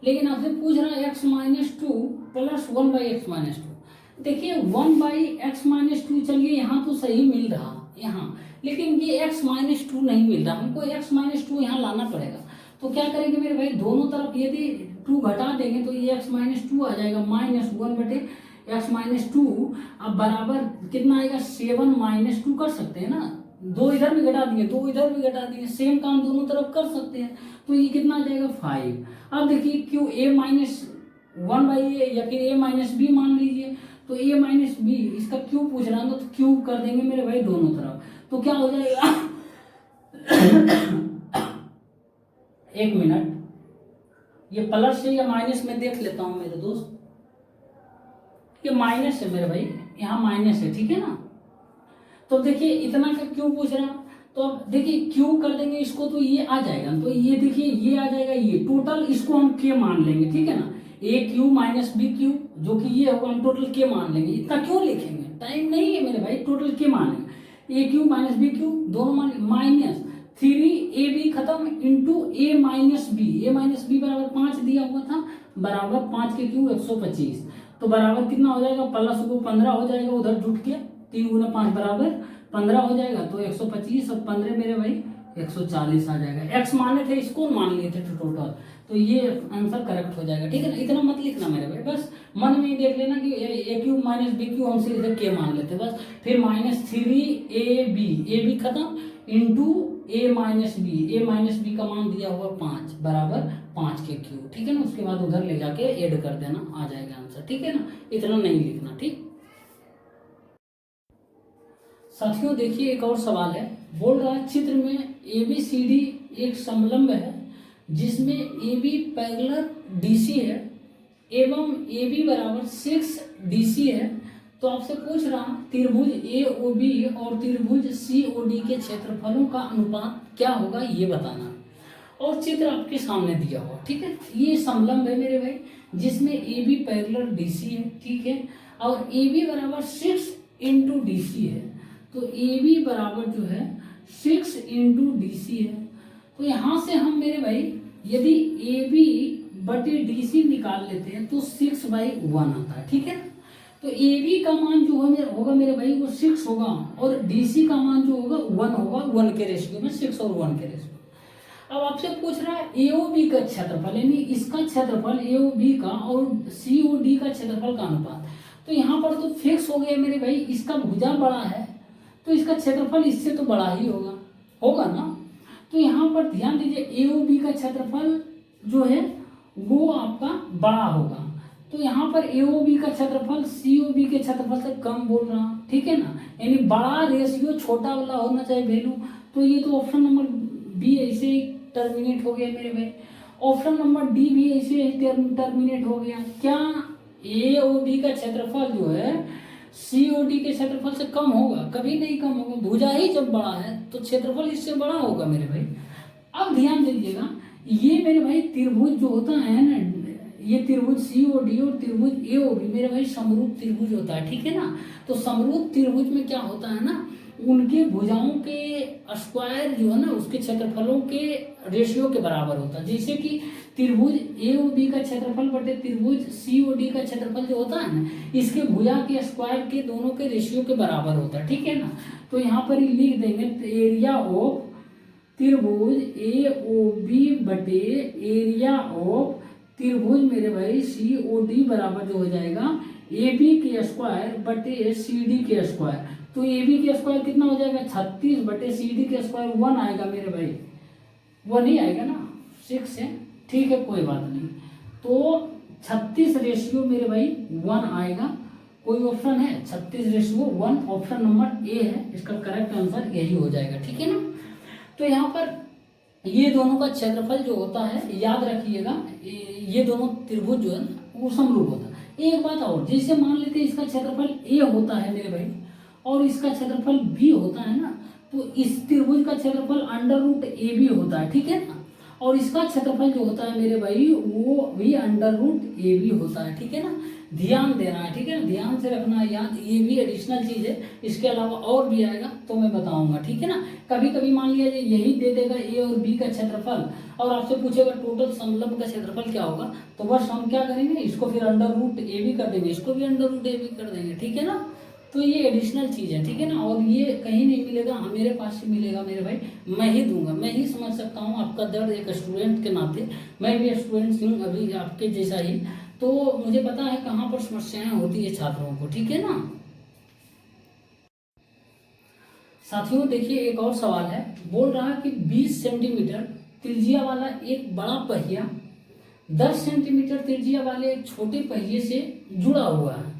लेकिन आपसे पूछ रहा है x-2 प्लस 1/(x-2). देखिए 1/(x-2) चलिए यहाँ तो सही मिल रहा यहाँ, लेकिन ये x-2 नहीं मिल रहा, हमको x-2 यहाँ लाना पड़ेगा। तो क्या करेंगे मेरे भाई, दोनों तरफ यदि 2 घटा देंगे तो ये x-2 आ जाएगा, -1/(x-2). अब बराबर कितना आएगा, 7 - 2 कर सकते हैं ना, 2 इधर भी घटा दिए 2 इधर भी घटा दिए, सेम काम दोनों तरफ कर सकते हैं। तो ये कितना आ जाएगा 5। अब देखिए क्यों a-1/a या फिर a-b मान लीजिए, तो a-b इसका क्यूब पूछ रहा है तो क्यूब कर देंगे मेरे भाई दोनों तरफ, तो क्या हो जाएगा 1 मिनट, ये प्लस है या माइनस में देख लेता हूं मेरे दोस्त, ये माइनस है मेरे भाई, यहाँ माइनस है, ठीक है ना। तो देखिए इतना का क्यों पूछ रहा, तो अब देखिए क्यों कर देंगे इसको तो ये आ जाएगा, तो ये देखिए ये आ जाएगा, ये टोटल इसको हम के मान लेंगे, ठीक है ना। a Q minus B Q जो कि ये होगा, हम टोटल के मान लेंगे। इतना क्यों लिखेंगे, टाइम नहीं है मेरे भाई, टोटल के मान लेंगे। a Q minus B Q दोनों मान, माइनस 3ab खत्म इंटू a-b बराबर 5 दिया हुआ था, बराबर 5 के क्यू 125, तो बराबर कितना हो जाएगा, प्लस को 15 हो जाएगा, उधर जुट के 3 × 5 बराबर 15 हो जाएगा, तो 125 और 15 मेरे भाई 140 आ जाएगा। x माने थे, इसको मान लिए थे टोटल, तो ये आंसर करेक्ट हो जाएगा, ठीक है ना। इतना मत लिखना मेरे भाई, बस मन में ही देख लेना कि a cube minus B cube हम सीधे के मान लेते बस, फिर -3ab खत्म इंटू a-b का मान दिया हुआ 5 बराबर 5 के क्यूब, ठीक है ना। उसके बाद उधर ले जाके ऐड कर देना, आ जाएगा आंसर, ठीक है ना। इतना नहीं लिखना, ठीक। साथियों देखिए एक और सवाल है, बोल रहा है चित्र में ABCD एक समलंब है जिसमें AB पैरेलल DC है एवं AB बराबर 6DC है। तो आपसे पूछ रहा त्रिभुज AOB और त्रिभुज COD के क्षेत्रफलों का अनुपात क्या होगा ये बताना, और चित्र आपके सामने दिया हुआ, ठीक है। ये समलंब है मेरे भाई जिसमें AB पैरेलल DC है, ठीक है, और AB बराबर 6 × DC है, तो AB बराबर जो है 6 × DC है। तो यहाँ से हम मेरे भाई यदि AB/DC निकाल लेते हैं तो 6/1 आता है, ठीक है। तो AB का मान जो होगा मेरे भाई वो 6 होगा, और DC का मान जो होगा 1 होगा, 1 के रेशियो में, 6 और 1 के रेशियो। अब आपसे पूछ रहा है AOB का क्षेत्रफल, यानी इसका क्षेत्रफल AOB का और COD का क्षेत्रफल का अनुपात। तो यहाँ पर तो फिक्स हो गया मेरे भाई, इसका भुजा बड़ा है तो इसका क्षेत्रफल इससे तो बड़ा ही होगा ना। तो यहाँ पर ध्यान दीजिए AOB का क्षेत्रफल जो है वो आपका बड़ा होगा, तो यहाँ पर AOB का क्षेत्रफल COB के क्षेत्रफल से कम बोल रहा, ठीक है ना, यानी बड़ा रेशियो छोटा वाला होना चाहिए वैल्यू। तो ये तो ऑप्शन नंबर बी ऐसे ही टर्मिनेट हो गया मेरे भाई, ऑप्शन नंबर डी भी ऐसे ही टर्मिनेट हो गया। क्या AOB का क्षेत्रफल जो है COD के क्षेत्रफल से कम होगा, कभी नहीं कम होगा, भुजा ही जब बड़ा है तो क्षेत्रफल इससे बड़ा होगा मेरे भाई। अब ध्यान दीजिएगा ये मेरे भाई त्रिभुज जो होता है ना, ये त्रिभुज COD और त्रिभुज AOB मेरे भाई समरूप त्रिभुज होता है, ठीक है ना। तो समरूप त्रिभुज में क्या होता है ना, उनके भुजाओं के स्क्वायर जो है ना उसके क्षेत्रफलों के रेशियो के बराबर होता है। जैसे कि त्रिभुज AOB का क्षेत्रफल बटे त्रिभुज COD का क्षेत्रफल जो होता है ना, इसके भुजा के स्क्वायर के दोनों के रेशियो के बराबर होता है, ठीक है ना। तो यहाँ पर ही लिख देंगे एरिया ऑफ त्रिभुज AOB बटे एरिया ऑफ त्रिभुज मेरे भाई COD बराबर जो हो जाएगा AB के स्क्वायर बटे CD के स्क्वायर। तो ए बी के स्क्वायर कितना हो जाएगा 36 बटे सी डी के स्क्वायर 1 आएगा मेरे भाई, 1 ही आएगा ना, 6 है, ठीक है कोई बात नहीं। तो 36 रेशियो मेरे भाई 1 आएगा। कोई ऑप्शन है 36 रेशियो 1, ऑप्शन नंबर ए है, इसका करेक्ट आंसर यही हो जाएगा, ठीक है ना। तो यहाँ पर ये दोनों का क्षेत्रफल जो होता है, याद रखिएगा, ये दोनों त्रिभुज जो है वो समरूप होता है। एक बात और, जैसे मान लेते हैं इसका क्षेत्रफल ए होता है मेरे भाई और इसका क्षेत्रफल बी होता है ना, तो इस त्रिभुज का क्षेत्रफल अंडर रूट ए बी होता है, ठीक है ना, और इसका क्षेत्रफल जो होता है मेरे भाई वो भी अंडर रूट ए बी होता है, ठीक है ना। ध्यान देना है, ठीक है ना, ध्यान से रखना है याद, ये भी एडिशनल चीज है, इसके अलावा और भी आएगा तो मैं बताऊंगा, ठीक है ना। कभी कभी मान लिया यही दे देगा ए और बी का क्षेत्रफल और आपसे पूछेगा टोटल समलंब का क्षेत्रफल क्या होगा, तो बस हम क्या करेंगे, इसको फिर अंडर रूट ए बी कर देंगे, इसको भी अंडर रूट ए बी कर देंगे, ठीक है ना। तो ये एडिशनल चीज है, ठीक है ना, और ये कहीं नहीं मिलेगा, मेरे पास ही मिलेगा मेरे भाई, मैं ही दूंगा, मैं ही समझ सकता हूँ आपका दर्द एक स्टूडेंट के नाते, मैं भी स्टूडेंट हूँ अभी आपके जैसा ही, तो मुझे पता है कहाँ पर समस्याएं होती है छात्रों को, ठीक है ना। साथियों देखिए एक और सवाल है, बोल रहा है कि 20 सेंटीमीटर त्रिज्या वाला एक बड़ा पहिया 10 सेंटीमीटर त्रिज्या वाले एक छोटे पहिए से जुड़ा हुआ है।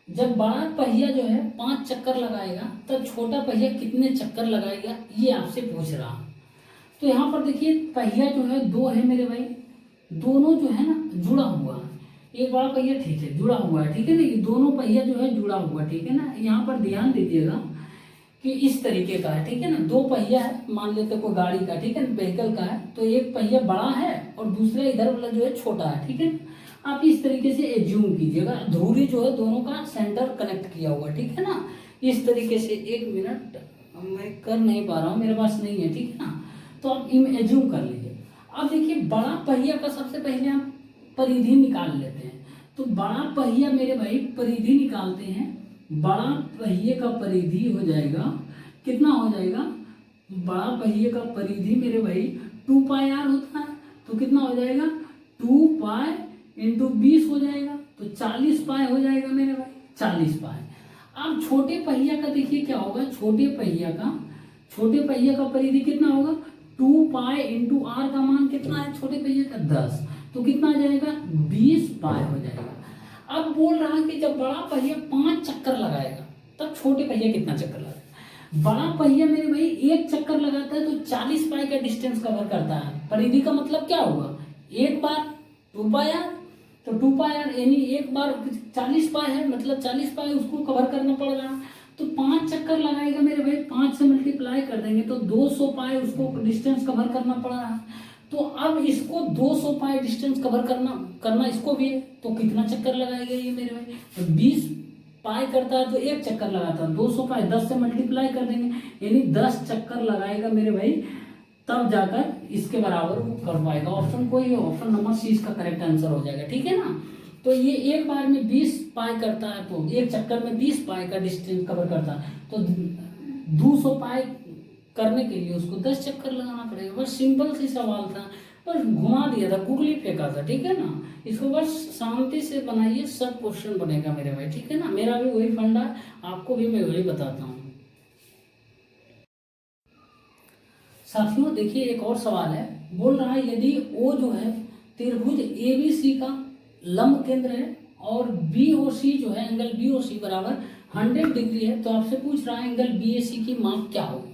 जब बड़ा पहिया जो है 5 चक्कर लगाएगा तब छोटा पहिया कितने चक्कर लगाएगा, ये आपसे पूछ रहा। तो यहाँ पर देखिए पहिया जो है 2 है मेरे भाई, दोनों जो है ना जुड़ा हुआ है, एक बड़ा पहिया ठीक है जुड़ा हुआ है, ठीक है ना, ये दोनों पहिया जो है जुड़ा हुआ, ठीक है ना। यहाँ पर ध्यान दीजिएगा कि इस तरीके का है, ठीक है ना, 2 पहिया है, मान लेते कोई गाड़ी का, ठीक है ना, व्हीकल का है, तो एक पहिया बड़ा है और दूसरा इधर वाला जो है छोटा है, ठीक है। आप इस तरीके से एज्यूम कीजिएगा, धुरी जो है दोनों का सेंटर कनेक्ट किया हुआ, ठीक है ना, इस तरीके से। 1 मिनट मैं कर नहीं पा रहा हूँ, मेरे पास नहीं है, ठीक है ना, तो आप एज्यूम कर लीजिए। अब देखिए बड़ा पहिया का सबसे पहले हम परिधि निकाल लेते हैं, तो बड़ा पहिया मेरे भाई परिधि निकालते हैं, बड़ा पहिए का परिधि हो जाएगा, कितना हो जाएगा, बड़ा पहिए का परिधि मेरे भाई 2 पाई आर होता है, तो कितना हो जाएगा 2 पाई इंटू 20 हो जाएगा, तो 40 पाई हो जाएगा मेरे भाई, 40 पाई। अब छोटे पहिया का देखिए क्या होगा, छोटे पहिया का परिधि कितना होगा, 2 पाई इंटू आर का मान कितना है छोटे पहिया का 10, तो कितना आ जाएगा 20 पाई हो जाएगा। अब बोल रहा है कि जब बड़ा पहिया 5 चक्कर लगाएगा तब छोटे पहिया कितना चक्कर लगाएगा। बड़ा पहिया मेरे भाई 1 चक्कर लगाता है तो 40 पाई का डिस्टेंस कवर करता है, परिधि का मतलब क्या होगा, एक बार 2 पाई आर, तो 2 पाई आर यानी एक बार 40 पाई है, मतलब 40 पाई उसको कवर करना पड़ रहा है, तो 5 चक्कर लगाएगा मेरे भाई, 5 से मल्टीप्लाई कर देंगे तो 200 पाई उसको डिस्टेंस कवर करना पड़ रहा है। तो अब इसको 200 पाई डिस्टेंस कवर करना इसको भी है, तो कितना चक्कर लगाएगा ये मेरे भाई, तो 20 पाई करता है तो 1 चक्कर लगाता है, 200 पाई 10 से मल्टीप्लाई कर देंगे यानी 10 चक्कर लगाएगा मेरे भाई, तब जाकर इसके बराबर वो कर पाएगा। ऑप्शन कोई है, ऑप्शन नंबर सी इसका करेक्ट आंसर हो जाएगा, ठीक है ना। तो ये एक बार में 20 पाई करता है, तो 1 चक्कर में 20 पाई का डिस्टेंस कवर करता है, तो 200 पाई करने के लिए उसको 10 चक्कर लगाना पड़ेगा। बस सिंपल सी सवाल था, बस घुमा दिया था, गुगली फेंका था, ठीक है ना। इसको बस शांति से बनाइए, सब क्वेश्चन बनेगा मेरे भाई, ठीक है ना। मेरा भी वही फंडा है, आपको भी मैं वही बताता हूँ। साथियों देखिए एक और सवाल है, बोल रहा है यदि ओ जो है त्रिभुज ABC का लंब केंद्र है और BOC जो है एंगल BOC बराबर 100 डिग्री है, तो आपसे पूछ रहा है एंगल BAC की माप क्या होगी।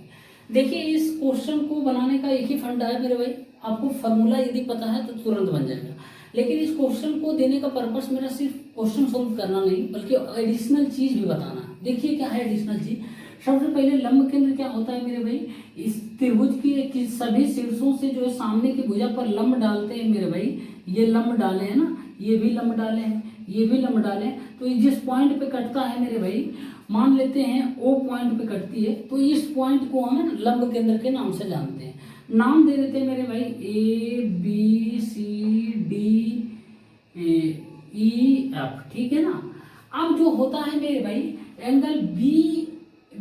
देखिए इस क्वेश्चन को बनाने का एक ही फंडा है मेरे भाई, आपको फार्मूला यदि पता है तो तुरंत बन जाएगा, लेकिन इस क्वेश्चन को देने का पर्पस मेरा सिर्फ क्वेश्चन सोल्व करना नहीं बल्कि एडिशनल चीज भी बताना है। देखिए क्या है एडिशनल चीज, सबसे पहले लंब केंद्र क्या होता है मेरे भाई, इस त्रिभुज की सभी शीर्षों से जो है सामने की भुजा पर लंब डालते हैं मेरे भाई, ये लंब डाले हैं ना, ये भी लंब डाले हैं, ये भी लंब डाले हैं, तो जिस पॉइंट पे कटता है मेरे भाई, मान लेते हैं O पॉइंट पे कटती है, तो इस पॉइंट को हम लंब केंद्र के नाम से जानते हैं। नाम दे देते हैं मेरे भाई ABCDEF, ठीक है ना। अब जो होता है मेरे भाई एंगल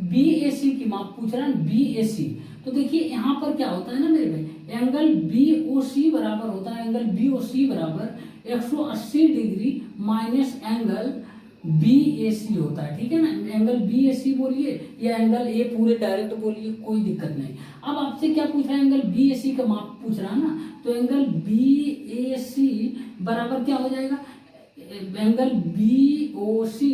BAC की माप पूछ रहा है, BAC, तो देखिए यहाँ पर क्या होता है ना मेरे भाई, एंगल BOC बराबर होता है, एंगल BOC बराबर 180 डिग्री माइनस एंगल बी ए सी होता है, ठीक है ना। एंगल बी ए सी बोलिए या एंगल ए पूरे डायरेक्ट बोलिए, कोई दिक्कत नहीं। अब आपसे क्या पूछ रहा है, एंगल बी ए सी का माप पूछ रहा है ना, तो एंगल बी ए सी बराबर क्या हो जाएगा, angle B O C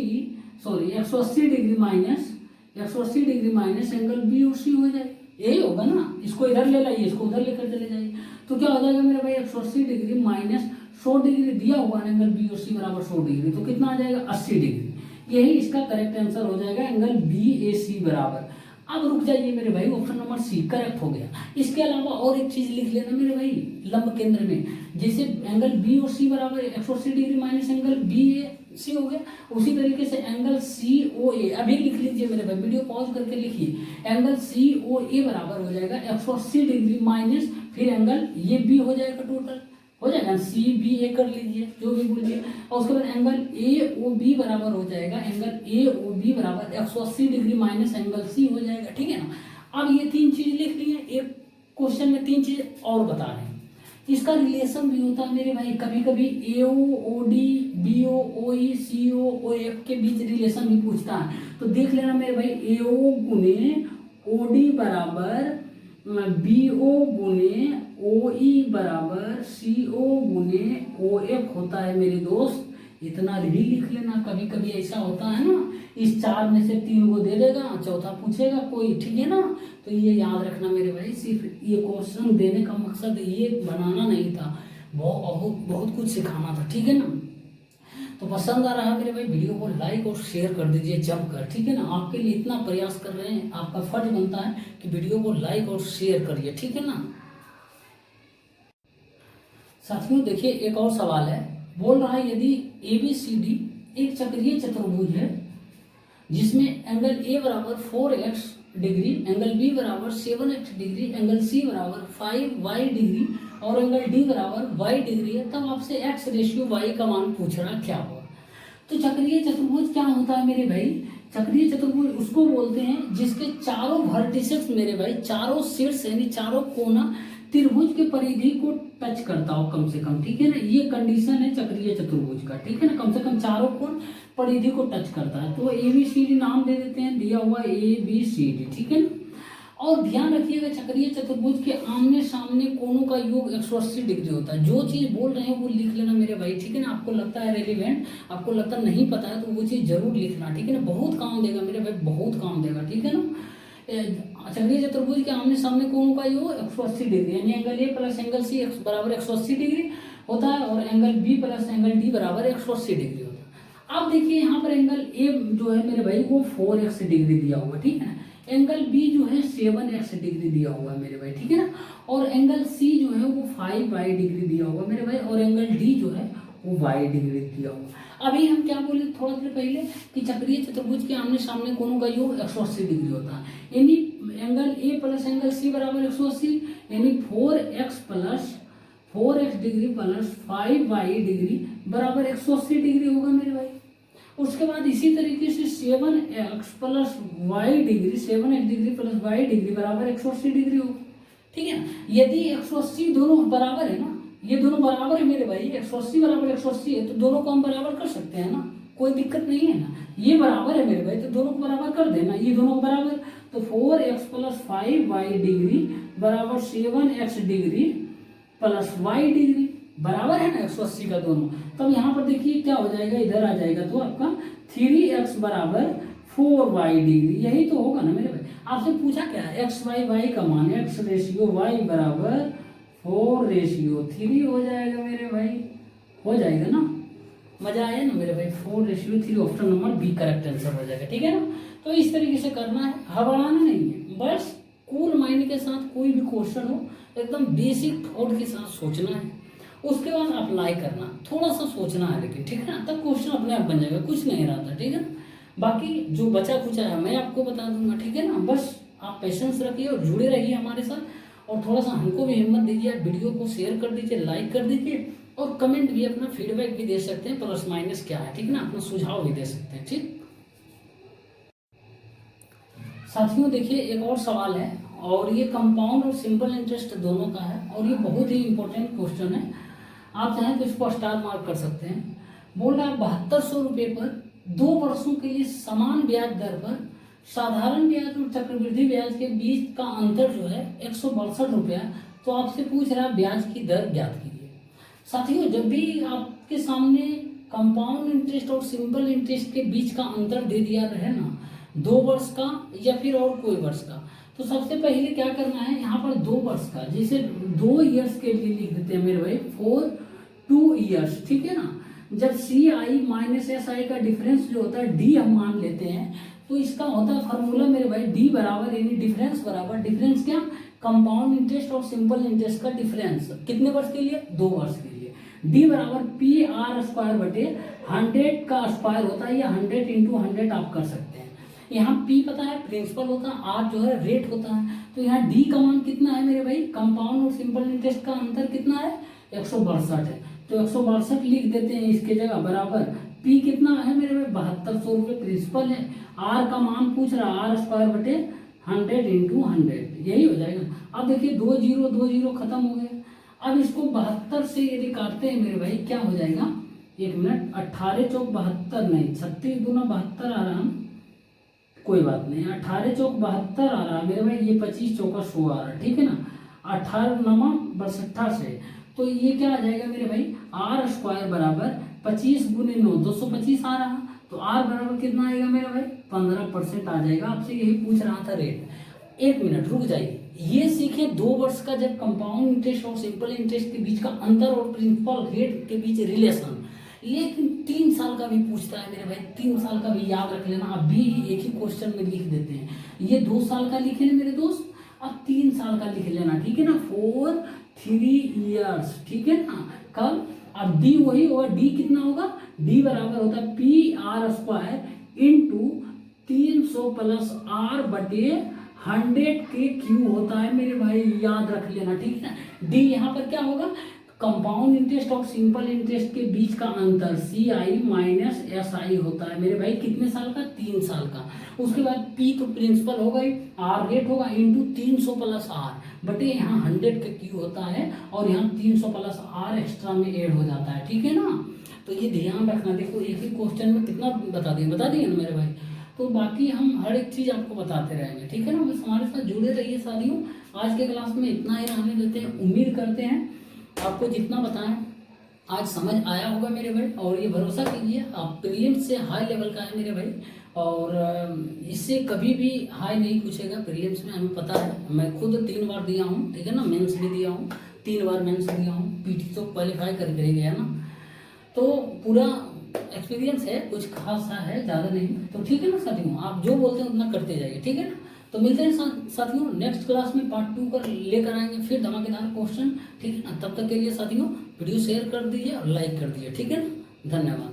sorry 180 degree minus 180 degree minus angle B O C हो जाएगा, यही होगा ना। इसको इधर ले लाइए, इसको उधर लेकर चले जाइए, तो क्या हो जाएगा मेरे भाई 180 डिग्री माइनस 100 डिग्री दिया हुआ है एंगल बी ओ सी बराबर 100 डिग्री, तो कितना आ जाएगा 80 डिग्री। यही इसका करेक्ट आंसर हो जाएगा, एंगल बी ए सी बराबर। अब रुक जाइए मेरे भाई, ऑप्शन नंबर सी करेक्ट हो गया। इसके अलावा और एक चीज लिख लेना मेरे भाई, लंब केंद्र में जैसे एंगल बी और सी बराबर 180 डिग्री माइनस एंगल बी ए सी हो गया, उसी तरीके से एंगल सी ओ ए अभी लिख लीजिए मेरे भाई, वीडियो पॉज करके लिखिए, एंगल सी ओ ए बराबर हो जाएगा 180 डिग्री माइनस फिर एंगल ये बी हो जाएगा, टोटल हो जाएगा सी बी ए कर लीजिए जो भी बोलिए, और उसके बाद एंगल ए ओ बी बराबर हो जाएगा, एंगल ए ओ बी बराबर 180 डिग्री माइनस एंगल सी हो जाएगा, ठीक है ना। अब ये तीन चीज लिख लिए, एक क्वेश्चन में तीन चीज और बता रहे हैं, इसका रिलेशन भी होता है मेरे भाई, कभी कभी ए ओ डी बी ओ ई सी ओ एफ के बीच रिलेशन भी पूछता है, तो देख लेना मेरे भाई, ए ओ गुने ओ डी बराबर बी ओ गुने ओ ई बराबर सी ओ गुने ओ एफ होता है मेरे दोस्त, इतना भी लिख लेना। कभी कभी ऐसा होता है ना, इस चार में से तीन को दे देगा, चौथा पूछेगा कोई, ठीक है ना। तो ये याद रखना मेरे भाई, सिर्फ ये क्वेश्चन देने का मकसद ये बनाना नहीं था, बहुत बहुत कुछ सिखाना था, ठीक है ना। तो पसंद आ रहा है मेरे भाई, वीडियो को लाइक और शेयर कर दीजिए जमकर, ठीक है ना। आपके लिए इतना प्रयास कर रहे हैं, आपका फर्ज बनता है कि वीडियो को लाइक और शेयर करिए, ठीक है ना। साथियों देखिए एक और सवाल है, बोल रहा है यदि ए बी सी डी एक चक्रीय चतुर्भुज है जिसमें एंगल ए बराबर 4x डिग्री, एंगल बी बराबर 7x डिग्री, एंगल सी बराबर 5y डिग्री और एंगल डी बराबर y डिग्री है, तब आपसे x रेशियो y का मान पूछ रहा क्या होगा। तो चक्रीय चतुर्भुज क्या होता है मेरे भाई, चक्रीय चतुर्भुज उसको बोलते हैं जिसके चारों वर्टिसेस मेरे भाई, चारों शीर्ष यानी चारों कोना त्रिभुज के परिधि को टच करता हो कम से कम, ठीक है ना। ये कंडीशन है चक्रीय चतुर्भुज का, ठीक है ना, कम से कम चारों कोण परिधि को टच करता है। तो ए बी सी डी नाम दे देते हैं, दिया हुआ ए बी सी डी, ठीक है ना। और ध्यान रखिएगा चक्रीय चतुर्भुज के आमने सामने कोणों का योग 180 डिग्री होता है। जो चीज बोल रहे हैं वो लिख लेना मेरे भाई, ठीक है ना। आपको लगता है रेलिवेंट, आपको लगता नहीं पता है, तो वो चीज जरूर लिखना, ठीक है ना, बहुत काम देगा मेरे भाई, बहुत काम देगा, ठीक है ना। चक्रीय चतुर्भुज के आमने सामने कोणों का योग 180 डिग्री, यानी angle A plus angle C बराबर 180 डिग्री होता है, और angle B plus angle D बराबर 180 डिग्री होता है। अब देखिए यहाँ पर एंगल ए जो है मेरे भाई वो 4x डिग्री दिया हुआ, ठीक है ना। एंगल बी जो है 7x डिग्री दिया हुआ है मेरे भाई, ठीक है ना। और एंगल सी जो है वो 5y डिग्री दिया हुआ मेरे भाई, और एंगल डी जो है वो y डिग्री दिया हुआ। अभी हम क्या बोले थोड़ा देर पहले कि चक्रीय चतुर्भुज के आमने सामने कोणों का योग 180 डिग्री होता है, यानी angle A plus angle C बराबर 180, यानी 4x degree plus 5y degree बराबर 180 डिग्री होगा मेरे भाई। उसके बाद इसी तरीके से 7x plus Y degree, 7x degree plus Y degree बराबर 180 डिग्री होगा, ठीक है ना। यदि 180 दोनों बराबर है ना, ये दोनों बराबर है मेरे भाई, 180 बराबर 180 है, तो दोनों को हम बराबर कर सकते हैं ना, कोई दिक्कत नहीं है ना। ये बराबर है मेरे भाई, तो दोनों को बराबर कर देना, ये दोनों बराबर, तो 4x प्लस 5y डिग्री बराबर 7x degree plus y degree बराबर है ना 180 का दोनों। तब यहाँ पर देखिए क्या हो जाएगा, इधर आ जाएगा तो आपका 3x बराबर 4y डिग्री, यही तो होगा ना मेरे भाई। आपसे पूछा क्या है, x y का मान x रेशियो y बराबर 4 रेशियो 3 हो जाएगा मेरे भाई, हो जाएगा ना, मजा आया ना मेरे भाई। 4 ratio 3 option number B correct answer हो जाएगा, ठीक है ना। तो इस तरीके से करना है, हड़बड़ाना नहीं है, बस कूल माइंड के साथ कोई भी क्वेश्चन हो एकदम बेसिक थॉट के साथ सोचना है, उसके बाद अप्लाई करना, थोड़ा सा सोचना है लेकिन, ठीक है ना, तब क्वेश्चन अपने आप बन जाएगा, कुछ नहीं रहता, ठीक है ना। बाकी जो बचा कुचा है मैं आपको बता दूंगा, ठीक है ना। बस आप पेशेंस रखिए और जुड़े रहिए हमारे साथ, और थोड़ा सा हमको भी हिम्मत दीजिए, वीडियो को शेयर कर दीजिए, लाइक कर दीजिए, और कमेंट भी, अपना फीडबैक भी दे सकते हैं, प्लस माइनस क्या है, ठीक है ना, अपना सुझाव भी दे सकते हैं, ठीक। साथियों देखिए एक और सवाल है, और ये कंपाउंड और सिंपल इंटरेस्ट दोनों का है, और ये बहुत ही इंपॉर्टेंट क्वेश्चन है। आप चाहें तो इसको स्टार मार्क कर सकते हैं। बोल रहा है 7200 रुपये पर 2 वर्षों के लिए समान ब्याज दर पर साधारण ब्याज और चक्रवृद्धि ब्याज के बीच का अंतर जो है 162 रुपया, तो आपसे पूछ रहा है ब्याज की दर ज्ञात कीजिए। साथियों, जब भी आपके सामने कंपाउंड इंटरेस्ट और सिंपल इंटरेस्ट के बीच का अंतर दे दिया रहे ना, 2 वर्ष का या फिर और कोई वर्ष का, तो सबसे पहले क्या करना है, यहाँ पर 2 वर्ष का, जैसे 2 ईयर्स के लिए लिख देते हैं मेरे भाई, फॉर 2 ईयर्स, ठीक है ना। जब CI माइनस SI का डिफरेंस जो होता है D हम मान लेते हैं, तो इसका होता है फार्मूला मेरे भाई D बराबर यानी डिफरेंस बराबर, डिफरेंस क्या, कंपाउंड इंटरेस्ट और सिंपल इंटरेस्ट का डिफरेंस, कितने वर्ष के लिए, 2 वर्ष के लिए। D बराबर PR² बटे 100 का स्क्वायर होता है, या 100 इंटू 100 आप कर सकते हैं। यहाँ P पता है प्रिंसिपल होता है, R जो है रेट होता है, तो यहाँ D का मान कितना है मेरे भाई, कंपाउंड और सिंपल इंटरेस्ट का अंतर कितना है, 162 है, तो 162 लिख देते हैं इसके जगह, बराबर P कितना है मेरे भाई, 7200 रुपये प्रिंसिपल है, R का मान पूछ रहा, R² बटे 100 इंटू 100, यही हो जाएगा। अब देखिए 2 0 खत्म हो गए। अब इसको 72 से यदि काटते हैं मेरे भाई, क्या हो जाएगा, 1 मिनट, 18 चौक 72 नहीं, 36 दूना 72 आ रहा, कोई बात नहीं, 18 चौक 72 आ रहा मेरे भाई, ये 25 चौका 100 आ रहा, ठीक है ना, 18 नमा 62 से, तो ये क्या आ जाएगा मेरे भाई, R² बराबर 25 गुने 9, 225 आ रहा, तो R बराबर कितना आएगा मेरा भाई, 15% आ जाएगा। आपसे यही पूछ रहा था रेट। 1 मिनट रुक जाइए, ये सीखें 2 वर्ष का जब कंपाउंड इंटरेस्ट और सिंपल इंटरेस्ट के बीच का अंतर और प्रिंसिपल रेट के बीच रिलेशन, लेकिन 3 साल का भी पूछता है मेरे भाई, 3 साल का भी याद रख लेना, अभी एक ही क्वेश्चन में लिख देते हैं। ये 2 साल का लिखे ना मेरे दोस्त, अब 3 साल का लिख लेना, ठीक है ना, 4 3 ईयर्स, ठीक है ना। कब, अब D वही होगा, D कितना होगा, D बराबर होता है PR² इंटू 300 प्लस R बटे 100 के क्यू होता है मेरे भाई, याद रख लेना, ठीक है ना। D यहाँ पर क्या होगा, कंपाउंड इंटरेस्ट और सिंपल इंटरेस्ट के बीच का अंतर CI माइनस SI होता है मेरे भाई, कितने साल का, 3 साल का। उसके बाद P तो प्रिंसिपल होगा ही, R रेट होगा इंटू 300 प्लस R बटे यहाँ 100 का क्यू होता है, और यहाँ 300 प्लस R एक्स्ट्रा में ऐड हो जाता है, ठीक है ना। तो ये ध्यान रखना, देखो एक ही क्वेश्चन में कितना बता दिए ना मेरे भाई, तो बाकी हम हर एक चीज़ आपको बताते रहेंगे, ठीक है ना। बस हमारे साथ जुड़े रहिए साथियों। आज के क्लास में इतना ही रहने देते हैं, उम्मीद करते हैं आपको जितना बताएं आज समझ आया होगा मेरे भाई, और ये भरोसा कीजिए आप प्रीलिम्स से हाई लेवल का है मेरे भाई, और इससे कभी भी हाई नहीं पूछेगा प्रीलिम्स में, हमें पता है। मैं खुद 3 बार दिया हूँ, ठीक है ना, मेंस भी दिया हूँ, 3 बार मेंस दिया हूँ, PT तो क्वालिफाई करके गया ना, तो पूरा एक्सपीरियंस है, कुछ खास सा है, ज़्यादा नहीं। तो ठीक है ना साथियों, आप जो बोलते हैं उतना करते जाइए, ठीक है ना। तो मिलते हैं साथियों नेक्स्ट क्लास में, पार्ट 2 कर लेकर आएंगे फिर धमाकेदार क्वेश्चन, ठीक है ना। तब तक के लिए साथियों वीडियो शेयर कर दीजिए और लाइक कर दीजिए, ठीक है ना। धन्यवाद।